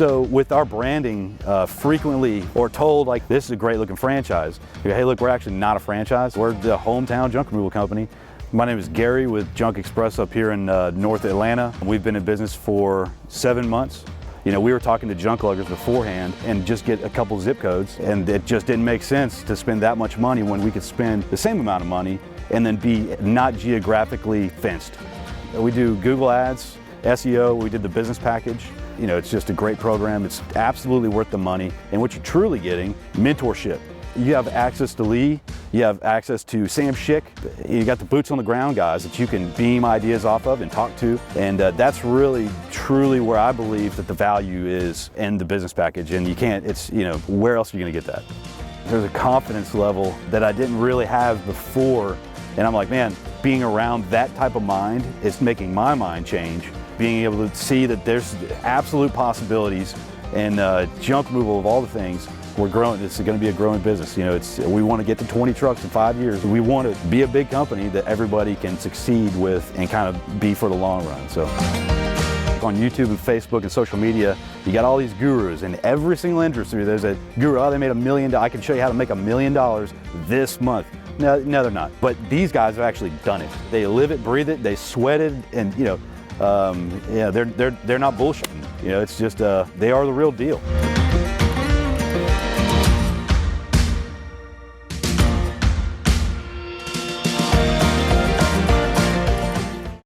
So with our branding, frequently or told like this is a great looking franchise. Hey look, we're actually not a franchise. We're the hometown junk removal company. My name is Gary with Junk Express up here in North Atlanta. We've been in business for 7 months. You know, we were talking to junk luggers beforehand and just get a couple zip codes, and it just didn't make sense to spend that much money when we could spend the same amount of money and then be not geographically fenced. We do Google ads, SEO, we did the business package. You know, it's just a great program. It's absolutely worth the money. And what you're truly getting, mentorship. You have access to Lee, you have access to Sam Schick, you got the boots on the ground guys that you can beam ideas off of and talk to. And that's really, truly where I believe that the value is in the business package. And you can't, it's, you know, where else are you gonna get that? There's a confidence level that I didn't really have before. And I'm like, man, being around that type of mind is making my mind change. Being able to see that there's absolute possibilities and junk removal of all the things. We're growing. It's going to be a growing business. You know, we want to get to 20 trucks in 5 years. We want to be a big company that everybody can succeed with and kind of be for the long run. So on YouTube and Facebook and social media, you got all these gurus, and every single industry there's a guru. Oh, they made $1 million. I can show you how to make $1 million this month. No, they're not. But these guys have actually done it. They live it, breathe it. They sweat it, and you know, yeah, they're not bullshitting. You know, it's just they are the real deal.